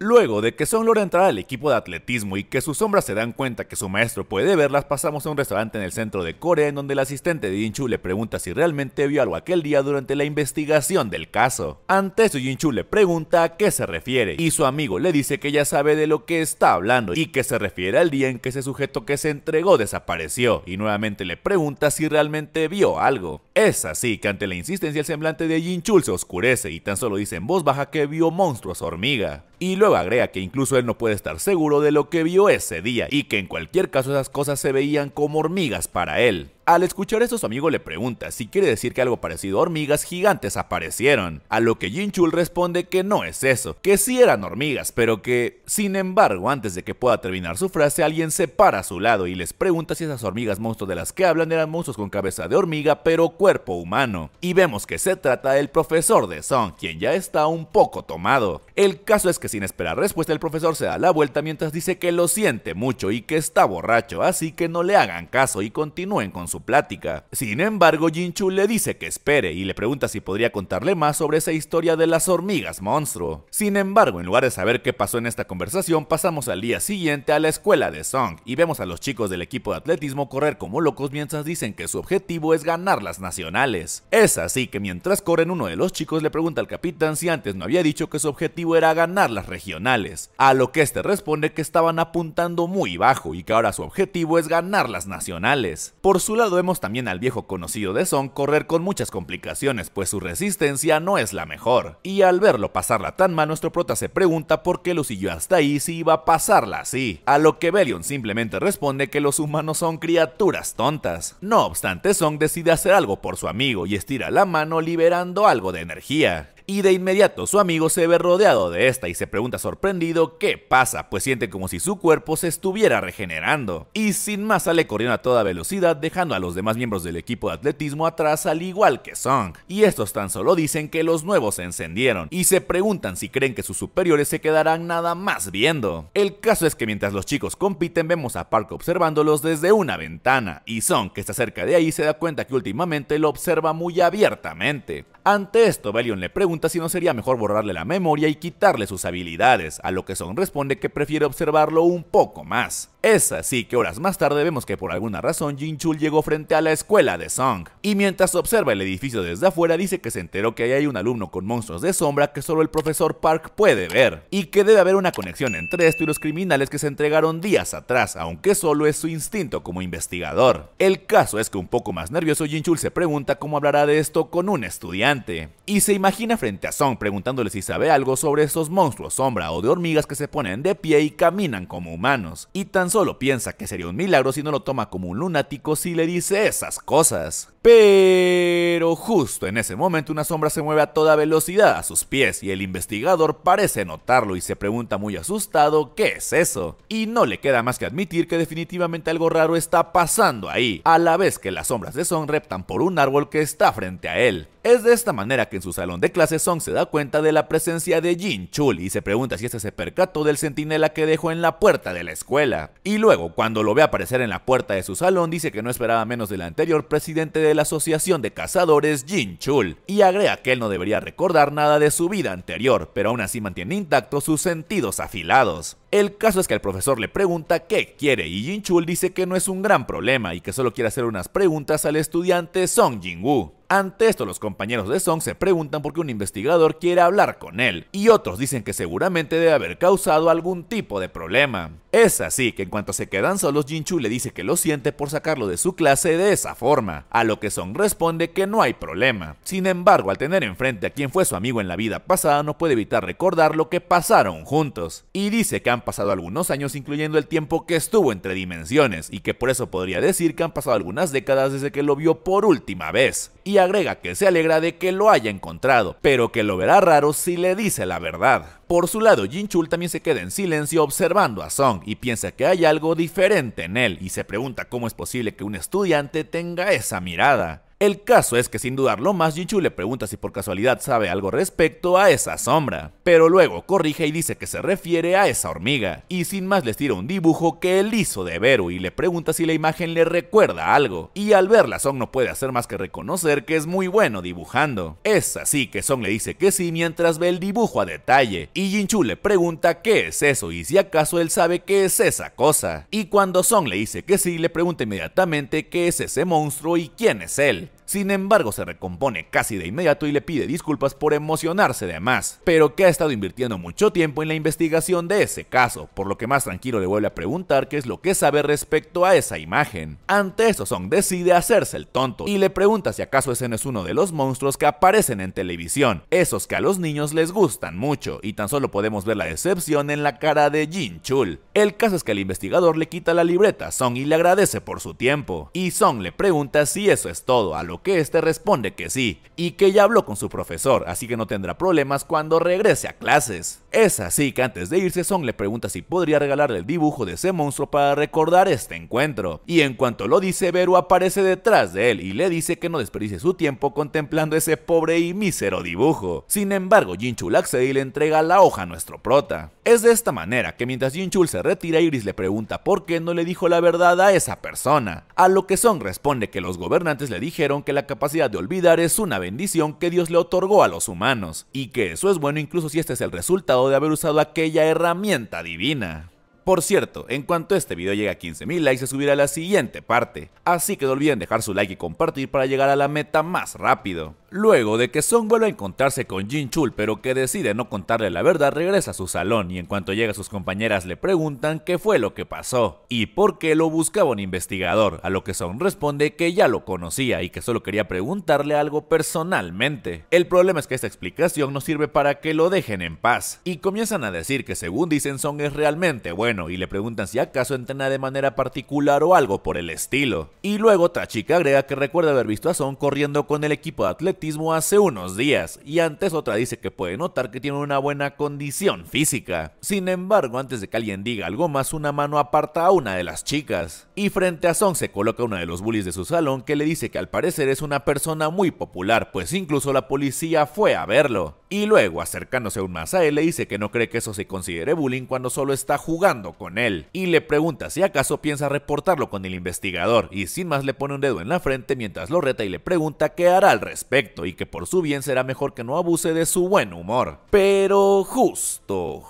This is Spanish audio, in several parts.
Luego de que Song logra entrar al equipo de atletismo y que sus sombras se dan cuenta que su maestro puede verlas, pasamos a un restaurante en el centro de Corea en donde el asistente de Jin-Chul le pregunta si realmente vio algo aquel día durante la investigación del caso. Ante eso, Jin-Chul le pregunta a qué se refiere y su amigo le dice que ya sabe de lo que está hablando y que se refiere al día en que ese sujeto que se entregó desapareció, y nuevamente le pregunta si realmente vio algo. Es así que ante la insistencia el semblante de Jin-Chul se oscurece y tan solo dice en voz baja que vio monstruos hormiga. Y luego agrega que incluso él no puede estar seguro de lo que vio ese día y que en cualquier caso esas cosas se veían como hormigas para él. Al escuchar eso, su amigo le pregunta si quiere decir que algo parecido a hormigas gigantes aparecieron, a lo que Jin-Chul responde que no es eso, que sí eran hormigas, pero que, sin embargo, antes de que pueda terminar su frase, alguien se para a su lado y les pregunta si esas hormigas monstruos de las que hablan eran monstruos con cabeza de hormiga pero cuerpo humano. Y vemos que se trata del profesor de Song, quien ya está un poco tomado. El caso es que sin esperar respuesta, el profesor se da la vuelta mientras dice que lo siente mucho y que está borracho, así que no le hagan caso y continúen con su plática. Sin embargo, Jin-Chul le dice que espere y le pregunta si podría contarle más sobre esa historia de las hormigas monstruo. Sin embargo, en lugar de saber qué pasó en esta conversación, pasamos al día siguiente a la escuela de Song y vemos a los chicos del equipo de atletismo correr como locos mientras dicen que su objetivo es ganar las nacionales. Es así que mientras corren, uno de los chicos le pregunta al capitán si antes no había dicho que su objetivo era ganar las regionales, a lo que este responde que estaban apuntando muy bajo y que ahora su objetivo es ganar las nacionales. Por su lado, vemos también al viejo conocido de Song correr con muchas complicaciones, pues su resistencia no es la mejor. Y al verlo pasarla tan mal, nuestro prota se pregunta por qué lo siguió hasta ahí si iba a pasarla así, a lo que Belion simplemente responde que los humanos son criaturas tontas. No obstante, Song decide hacer algo por su amigo y estira la mano liberando algo de energía. Y de inmediato su amigo se ve rodeado de esta y se pregunta sorprendido qué pasa, pues siente como si su cuerpo se estuviera regenerando. Y sin más sale corriendo a toda velocidad, dejando a los demás miembros del equipo de atletismo atrás al igual que Song. Y estos tan solo dicen que los nuevos se encendieron y se preguntan si creen que sus superiores se quedarán nada más viendo. El caso es que mientras los chicos compiten vemos a Park observándolos desde una ventana y Song, que está cerca de ahí, se da cuenta que últimamente lo observa muy abiertamente. Ante esto, Belion le pregunta si no sería mejor borrarle la memoria y quitarle sus habilidades, a lo que Song responde que prefiere observarlo un poco más. Es así que horas más tarde vemos que por alguna razón Jin-Chul llegó frente a la escuela de Song, y mientras observa el edificio desde afuera dice que se enteró que ahí hay un alumno con monstruos de sombra que solo el profesor Park puede ver, y que debe haber una conexión entre esto y los criminales que se entregaron días atrás, aunque solo es su instinto como investigador. El caso es que un poco más nervioso, Jin-Chul se pregunta cómo hablará de esto con un estudiante, y se imagina frente a Song preguntándole si sabe algo sobre esos monstruos sombra o de hormigas que se ponen de pie y caminan como humanos, y tan solo piensa que sería un milagro si no lo toma como un lunático si le dice esas cosas. Pero justo en ese momento una sombra se mueve a toda velocidad a sus pies y el investigador parece notarlo y se pregunta muy asustado qué es eso, y no le queda más que admitir que definitivamente algo raro está pasando ahí, a la vez que las sombras de Song reptan por un árbol que está frente a él. Es de esta manera que en su salón de clases Song se da cuenta de la presencia de Jin-Chul y se pregunta si este se percató del centinela que dejó en la puerta de la escuela. Y luego, cuando lo ve aparecer en la puerta de su salón, dice que no esperaba menos del anterior presidente de la Asociación de Cazadores, Jin-Chul, y agrega que él no debería recordar nada de su vida anterior, pero aún así mantiene intactos sus sentidos afilados. El caso es que el profesor le pregunta qué quiere y Jin-Chul dice que no es un gran problema y que solo quiere hacer unas preguntas al estudiante Song Jin-woo. Ante esto, los compañeros de Song se preguntan por qué un investigador quiere hablar con él, y otros dicen que seguramente debe haber causado algún tipo de problema. Es así que en cuanto se quedan solos, Jin-Chul le dice que lo siente por sacarlo de su clase de esa forma, a lo que Song responde que no hay problema. Sin embargo, al tener enfrente a quien fue su amigo en la vida pasada, no puede evitar recordar lo que pasaron juntos, y dice que han pasado algunos años incluyendo el tiempo que estuvo entre dimensiones, y que por eso podría decir que han pasado algunas décadas desde que lo vio por última vez. Y agrega que se alegra de que lo haya encontrado, pero que lo verá raro si le dice la verdad. Por su lado, Jin-Chul también se queda en silencio observando a Song y piensa que hay algo diferente en él y se pregunta cómo es posible que un estudiante tenga esa mirada. El caso es que sin dudarlo más, Jinchul le pregunta si por casualidad sabe algo respecto a esa sombra, pero luego corrige y dice que se refiere a esa hormiga, y sin más les tira un dibujo que él hizo de Beru y le pregunta si la imagen le recuerda algo, y al verla Song no puede hacer más que reconocer que es muy bueno dibujando. Es así que Song le dice que sí mientras ve el dibujo a detalle, y Jinchul le pregunta qué es eso y si acaso él sabe qué es esa cosa, y cuando Song le dice que sí, le pregunta inmediatamente qué es ese monstruo y quién es él. Sin embargo, se recompone casi de inmediato y le pide disculpas por emocionarse de más, pero que ha estado invirtiendo mucho tiempo en la investigación de ese caso, por lo que más tranquilo le vuelve a preguntar qué es lo que sabe respecto a esa imagen. Ante eso, Song decide hacerse el tonto y le pregunta si acaso ese no es uno de los monstruos que aparecen en televisión, esos que a los niños les gustan mucho, y tan solo podemos ver la decepción en la cara de Jinchul. El caso es que el investigador le quita la libreta a Song y le agradece por su tiempo, y Song le pregunta si eso es todo, a lo que este responde que sí, y que ya habló con su profesor, así que no tendrá problemas cuando regrese a clases. Es así que antes de irse, Song le pregunta si podría regalarle el dibujo de ese monstruo para recordar este encuentro, y en cuanto lo dice, Beru aparece detrás de él y le dice que no desperdicie su tiempo contemplando ese pobre y mísero dibujo. Sin embargo, Jinchul accede y le entrega la hoja a nuestro prota. Es de esta manera que mientras Jinchul se retira, Iris le pregunta por qué no le dijo la verdad a esa persona, a lo que Song responde que los gobernantes le dijeron que la capacidad de olvidar es una bendición que Dios le otorgó a los humanos, y que eso es bueno incluso si este es el resultado de haber usado aquella herramienta divina. Por cierto, en cuanto este video llegue a 15.000 likes se subirá la siguiente parte, así que no olviden dejar su like y compartir para llegar a la meta más rápido. Luego de que Song vuelve a encontrarse con Jinchul pero que decide no contarle la verdad, regresa a su salón y en cuanto llega sus compañeras le preguntan qué fue lo que pasó y por qué lo buscaba un investigador, a lo que Song responde que ya lo conocía y que solo quería preguntarle algo personalmente. El problema es que esta explicación no sirve para que lo dejen en paz y comienzan a decir que según dicen Song es realmente bueno y le preguntan si acaso entrena de manera particular o algo por el estilo. Y luego otra chica agrega que recuerda haber visto a Song corriendo con el equipo de atletismo hace unos días, y antes otra dice que puede notar que tiene una buena condición física. Sin embargo, antes de que alguien diga algo más, una mano aparta a una de las chicas, y frente a Song se coloca una de los bullies de su salón que le dice que al parecer es una persona muy popular, pues incluso la policía fue a verlo. Y luego, acercándose aún más a él, le dice que no cree que eso se considere bullying cuando solo está jugando con él, y le pregunta si acaso piensa reportarlo con el investigador, y sin más le pone un dedo en la frente mientras lo reta y le pregunta qué hará al respecto, y que por su bien será mejor que no abuse de su buen humor. Pero justo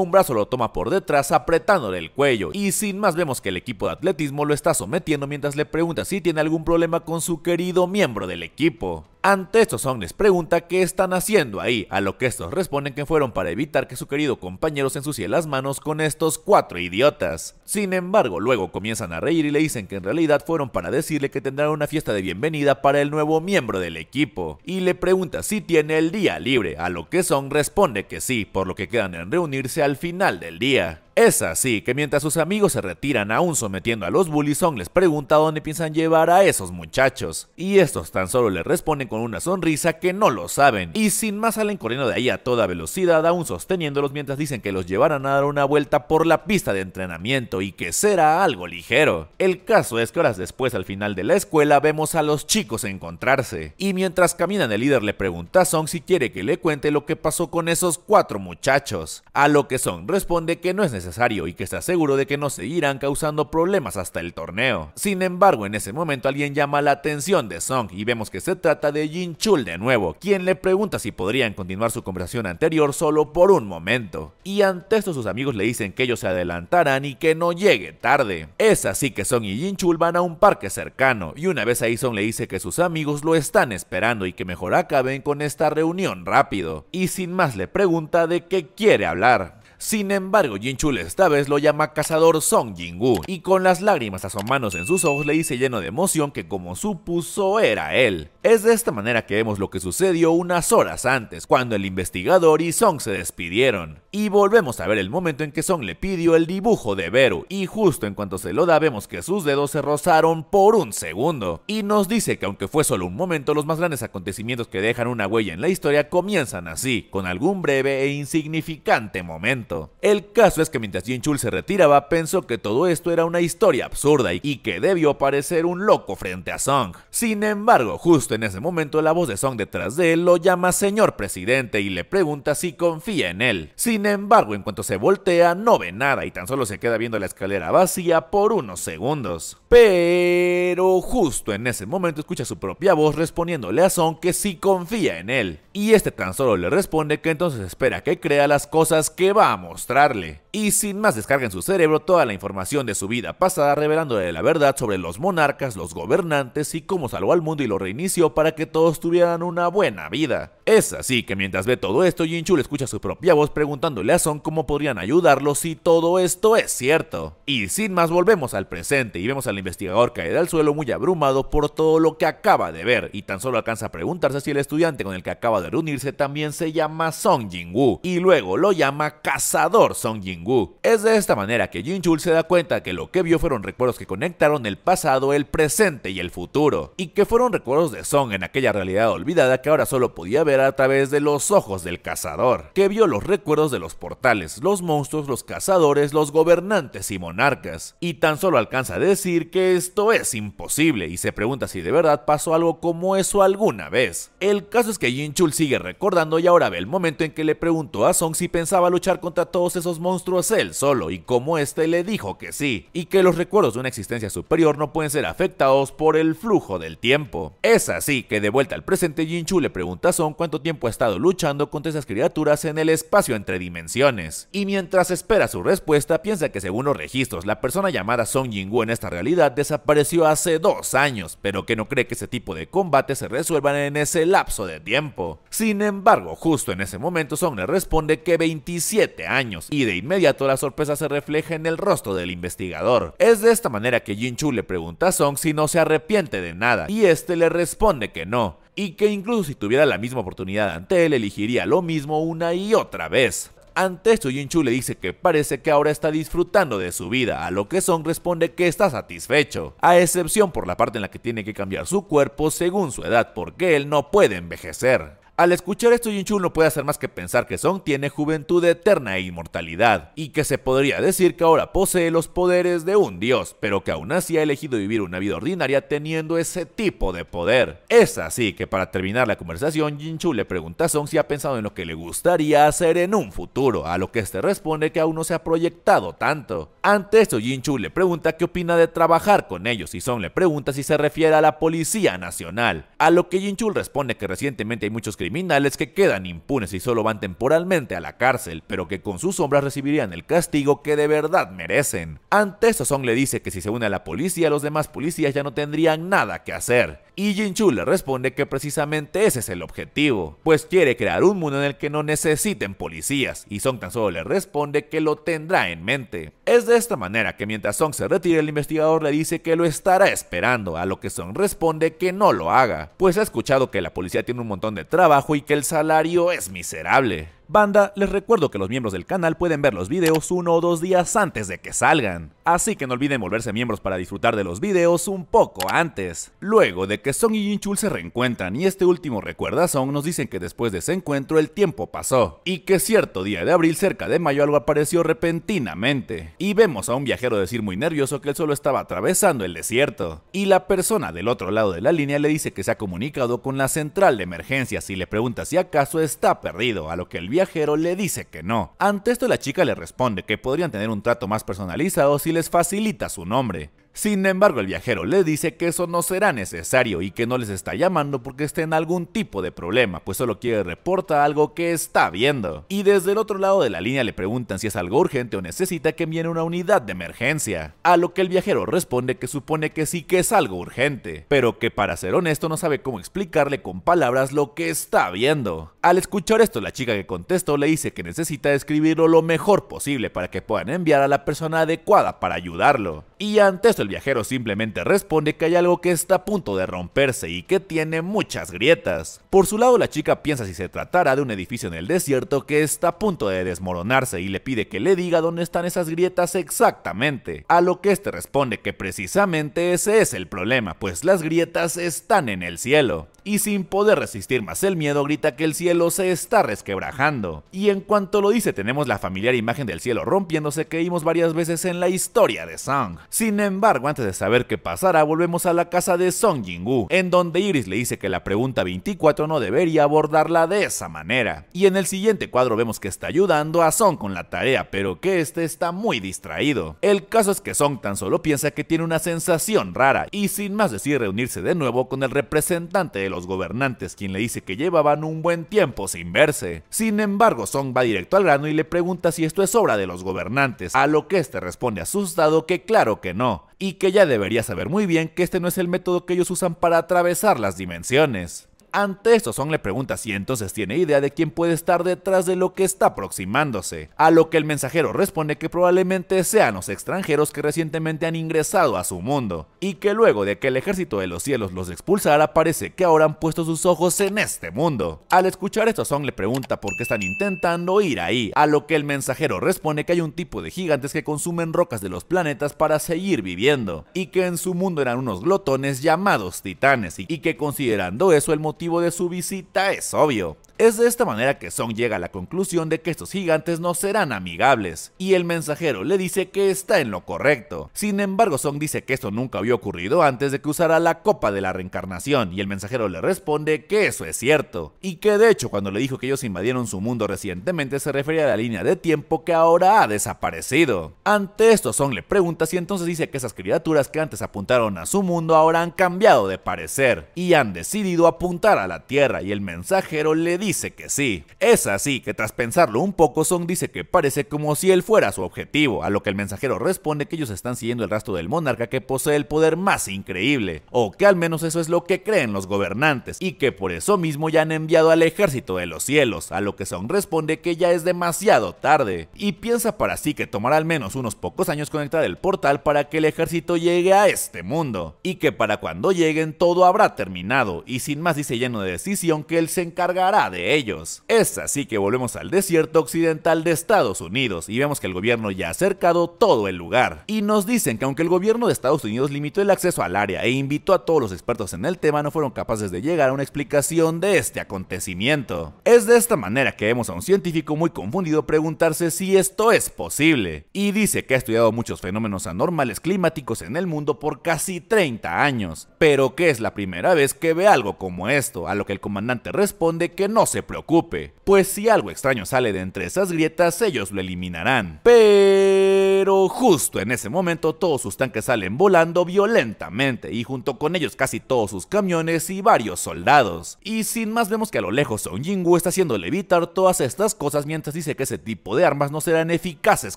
un brazo lo toma por detrás apretándole el cuello, y sin más vemos que el equipo de atletismo lo está sometiendo mientras le pregunta si tiene algún problema con su querido miembro del equipo. Ante esto, Song les pregunta qué están haciendo ahí, a lo que estos responden que fueron para evitar que su querido compañero se ensucie las manos con estos 4 idiotas. Sin embargo, luego comienzan a reír y le dicen que en realidad fueron para decirle que tendrán una fiesta de bienvenida para el nuevo miembro del equipo, y le pregunta si tiene el día libre, a lo que Song responde que sí, por lo que quedan en reunirse al final del día. Es así que mientras sus amigos se retiran aún sometiendo a los bullies, Song les pregunta a dónde piensan llevar a esos muchachos, y estos tan solo le responden con una sonrisa que no lo saben, y sin más salen corriendo de ahí a toda velocidad, aún sosteniéndolos mientras dicen que los llevarán a dar una vuelta por la pista de entrenamiento y que será algo ligero. El caso es que horas después, al final de la escuela, vemos a los chicos encontrarse, y mientras caminan el líder le pregunta a Song si quiere que le cuente lo que pasó con esos 4 muchachos, a lo que Song responde que no es necesario y que está seguro de que no seguirán causando problemas hasta el torneo. Sin embargo, en ese momento alguien llama la atención de Song y vemos que se trata de Jinchul de nuevo, quien le pregunta si podrían continuar su conversación anterior solo por un momento. Y ante esto sus amigos le dicen que ellos se adelantarán y que no llegue tarde. Es así que Song y Jinchul van a un parque cercano y una vez ahí Song le dice que sus amigos lo están esperando y que mejor acaben con esta reunión rápido. Y sin más le pregunta de qué quiere hablar. Sin embargo, Jinchul esta vez lo llama cazador Song Jin-woo y con las lágrimas asomándose en sus ojos le dice lleno de emoción que como supuso era él. Es de esta manera que vemos lo que sucedió unas horas antes, cuando el investigador y Song se despidieron. Y volvemos a ver el momento en que Song le pidió el dibujo de Beru y justo en cuanto se lo da vemos que sus dedos se rozaron por un segundo. Y nos dice que aunque fue solo un momento, los más grandes acontecimientos que dejan una huella en la historia comienzan así, con algún breve e insignificante momento. momento. El caso es que mientras Jin-Chul se retiraba, pensó que todo esto era una historia absurda y que debió parecer un loco frente a Song. Sin embargo, justo en ese momento la voz de Song detrás de él lo llama señor presidente y le pregunta si confía en él. Sin embargo, en cuanto se voltea no ve nada y tan solo se queda viendo la escalera vacía por unos segundos. Pero justo en ese momento escucha su propia voz respondiéndole a Song que sí confía en él. Y este tan solo le responde que entonces espera que crea las cosas que va a mostrarle. Y sin más descarga en su cerebro toda la información de su vida pasada, revelándole la verdad sobre los monarcas, los gobernantes y cómo salvó al mundo y lo reinició para que todos tuvieran una buena vida. Es así que mientras ve todo esto, Jin-Chul escucha su propia voz preguntándole a Song cómo podrían ayudarlo si todo esto es cierto. Y sin más volvemos al presente y vemos al investigador caer al suelo muy abrumado por todo lo que acaba de ver y tan solo alcanza a preguntarse si el estudiante con el que acaba de reunirse también se llama Song Jin-woo y luego lo llama Cazador Song Jin-woo. Es de esta manera que Jin-Chul se da cuenta que lo que vio fueron recuerdos que conectaron el pasado, el presente y el futuro, y que fueron recuerdos de Song en aquella realidad olvidada que ahora solo podía ver a través de los ojos del cazador, que vio los recuerdos de los portales, los monstruos, los cazadores, los gobernantes y monarcas, y tan solo alcanza a decir que esto es imposible y se pregunta si de verdad pasó algo como eso alguna vez. El caso es que Jin-Chul sigue recordando y ahora ve el momento en que le preguntó a Song si pensaba luchar contra todos esos monstruos él solo y cómo este le dijo que sí, y que los recuerdos de una existencia superior no pueden ser afectados por el flujo del tiempo. Es así que de vuelta al presente Jin-Chul le pregunta a Song cuánto tiempo ha estado luchando contra esas criaturas en el espacio entre dimensiones, y mientras espera su respuesta piensa que según los registros la persona llamada Song Jin-woo en esta realidad desapareció hace 2 años, pero que no cree que ese tipo de combates se resuelvan en ese lapso de tiempo. Sin embargo, justo en ese momento Song le responde que 27 años, y de inmediato la sorpresa se refleja en el rostro del investigador. Es de esta manera que Jin-Chul le pregunta a Song si no se arrepiente de nada, y este le responde que no, y que incluso si tuviera la misma oportunidad ante él elegiría lo mismo una y otra vez. Ante esto Jin-Chul le dice que parece que ahora está disfrutando de su vida, a lo que Song responde que está satisfecho, a excepción por la parte en la que tiene que cambiar su cuerpo según su edad porque él no puede envejecer. Al escuchar esto, Jin-Chul no puede hacer más que pensar que Song tiene juventud eterna e inmortalidad, y que se podría decir que ahora posee los poderes de un dios, pero que aún así ha elegido vivir una vida ordinaria teniendo ese tipo de poder. Es así que para terminar la conversación, Jin-Chul le pregunta a Song si ha pensado en lo que le gustaría hacer en un futuro, a lo que este responde que aún no se ha proyectado tanto. Ante esto, Jin-Chul le pregunta qué opina de trabajar con ellos, y Song le pregunta si se refiere a la Policía Nacional, a lo que Jin-Chul responde que recientemente hay muchos criminales que quedan impunes y solo van temporalmente a la cárcel, pero que con sus sombras recibirían el castigo que de verdad merecen. Ante esto, Song le dice que si se une a la policía, los demás policías ya no tendrían nada que hacer, y Jin-Chul le responde que precisamente ese es el objetivo, pues quiere crear un mundo en el que no necesiten policías, y Song tan solo le responde que lo tendrá en mente. Es de esta manera que mientras Song se retira, el investigador le dice que lo estará esperando, a lo que Song responde que no lo haga, pues ha escuchado que la policía tiene un montón de trabajo y que el salario es miserable. Banda, les recuerdo que los miembros del canal pueden ver los videos 1 o 2 días antes de que salgan, así que no olviden volverse miembros para disfrutar de los videos un poco antes. Luego de que Song y Jin-Chul se reencuentran y este último recuerda a Song, nos dicen que después de ese encuentro el tiempo pasó, y que cierto día de abril cerca de mayo algo apareció repentinamente, y vemos a un viajero decir muy nervioso que él solo estaba atravesando el desierto, y la persona del otro lado de la línea le dice que se ha comunicado con la central de emergencias y le pregunta si acaso está perdido, a lo que el viajero le dice que no. Ante esto la chica le responde que podrían tener un trato más personalizado si les facilita su nombre. Sin embargo, el viajero le dice que eso no será necesario y que no les está llamando porque esté en algún tipo de problema, pues solo quiere reportar algo que está viendo. Y desde el otro lado de la línea le preguntan si es algo urgente o necesita que envíen una unidad de emergencia, a lo que el viajero responde que supone que sí que es algo urgente, pero que para ser honesto no sabe cómo explicarle con palabras lo que está viendo. Al escuchar esto, la chica que contestó le dice que necesita escribirlo lo mejor posible para que puedan enviar a la persona adecuada para ayudarlo. Y ante esto el viajero simplemente responde que hay algo que está a punto de romperse y que tiene muchas grietas. Por su lado la chica piensa si se tratará de un edificio en el desierto que está a punto de desmoronarse y le pide que le diga dónde están esas grietas exactamente, a lo que este responde que precisamente ese es el problema, pues las grietas están en el cielo. Y sin poder resistir más el miedo grita que el cielo se está resquebrajando. Y en cuanto lo dice tenemos la familiar imagen del cielo rompiéndose que vimos varias veces en la historia de Song. Sin embargo, antes de saber qué pasará, volvemos a la casa de Song Jin-woo, en donde Iris le dice que la pregunta 24 no debería abordarla de esa manera. Y en el siguiente cuadro vemos que está ayudando a Song con la tarea, pero que este está muy distraído. El caso es que Song tan solo piensa que tiene una sensación rara y sin más decide reunirse de nuevo con el representante de los gobernantes, quien le dice que llevaban un buen tiempo sin verse. Sin embargo, Song va directo al grano y le pregunta si esto es obra de los gobernantes, a lo que este responde asustado que claro que no, y que ya debería saber muy bien que este no es el método que ellos usan para atravesar las dimensiones. Ante esto, Song le pregunta si entonces tiene idea de quién puede estar detrás de lo que está aproximándose, a lo que el mensajero responde que probablemente sean los extranjeros que recientemente han ingresado a su mundo, y que luego de que el ejército de los cielos los expulsara parece que ahora han puesto sus ojos en este mundo. Al escuchar esto, Song le pregunta por qué están intentando ir ahí, a lo que el mensajero responde que hay un tipo de gigantes que consumen rocas de los planetas para seguir viviendo, y que en su mundo eran unos glotones llamados titanes, y que considerando eso el motivo de su visita es obvio. Es de esta manera que Song llega a la conclusión de que estos gigantes no serán amigables, y el mensajero le dice que está en lo correcto. Sin embargo, Song dice que esto nunca había ocurrido antes de que usara la copa de la reencarnación, y el mensajero le responde que eso es cierto, y que de hecho cuando le dijo que ellos invadieron su mundo recientemente se refería a la línea de tiempo que ahora ha desaparecido. Ante esto, Song le pregunta si entonces dice que esas criaturas que antes apuntaron a su mundo ahora han cambiado de parecer, y han decidido apuntar a la Tierra, y el mensajero le dice que sí. Es así que tras pensarlo un poco, Song dice que parece como si él fuera su objetivo, a lo que el mensajero responde que ellos están siguiendo el rastro del monarca que posee el poder más increíble, o que al menos eso es lo que creen los gobernantes, y que por eso mismo ya han enviado al ejército de los cielos, a lo que Song responde que ya es demasiado tarde, y piensa para sí que tomará al menos unos pocos años conectar el portal para que el ejército llegue a este mundo, y que para cuando lleguen todo habrá terminado, y sin más dice lleno de decisión que él se encargará de ellos. Es así que volvemos al desierto occidental de Estados Unidos y vemos que el gobierno ya ha cercado todo el lugar. Y nos dicen que aunque el gobierno de Estados Unidos limitó el acceso al área e invitó a todos los expertos en el tema, no fueron capaces de llegar a una explicación de este acontecimiento. Es de esta manera que vemos a un científico muy confundido preguntarse si esto es posible, y dice que ha estudiado muchos fenómenos anormales climáticos en el mundo por casi 30 años, pero que es la primera vez que ve algo como esto, a lo que el comandante responde que no se preocupe, pues si algo extraño sale de entre esas grietas ellos lo eliminarán. Pero justo en ese momento todos sus tanques salen volando violentamente y junto con ellos casi todos sus camiones y varios soldados. Y sin más vemos que a lo lejos Song Jin-woo está haciendo levitar todas estas cosas mientras dice que ese tipo de armas no serán eficaces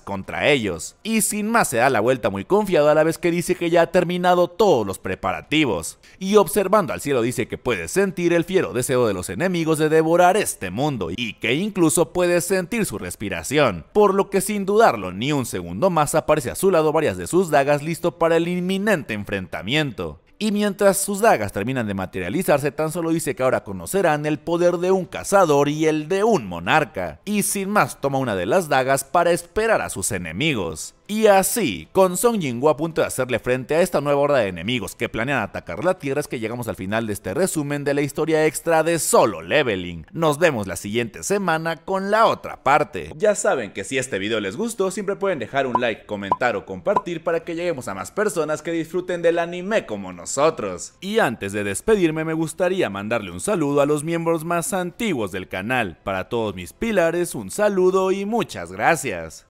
contra ellos. Y sin más se da la vuelta muy confiado a la vez que dice que ya ha terminado todos los preparativos. Y observando al cielo dice que puede sentir el fiero deseo de los enemigos de devorar este mundo y que incluso puede sentir su respiración, por lo que sin dudarlo ni un segundo más aparece a su lado varias de sus dagas listo para el inminente enfrentamiento. Y mientras sus dagas terminan de materializarse, tan solo dice que ahora conocerán el poder de un cazador y el de un monarca, y sin más toma una de las dagas para esperar a sus enemigos. Y así, con Song Jin-woo a punto de hacerle frente a esta nueva horda de enemigos que planean atacar la Tierra, es que llegamos al final de este resumen de la historia extra de Solo Leveling. Nos vemos la siguiente semana con la otra parte. Ya saben que si este video les gustó, siempre pueden dejar un like, comentar o compartir para que lleguemos a más personas que disfruten del anime como nosotros. Y antes de despedirme me gustaría mandarle un saludo a los miembros más antiguos del canal. Para todos mis pilares, un saludo y muchas gracias.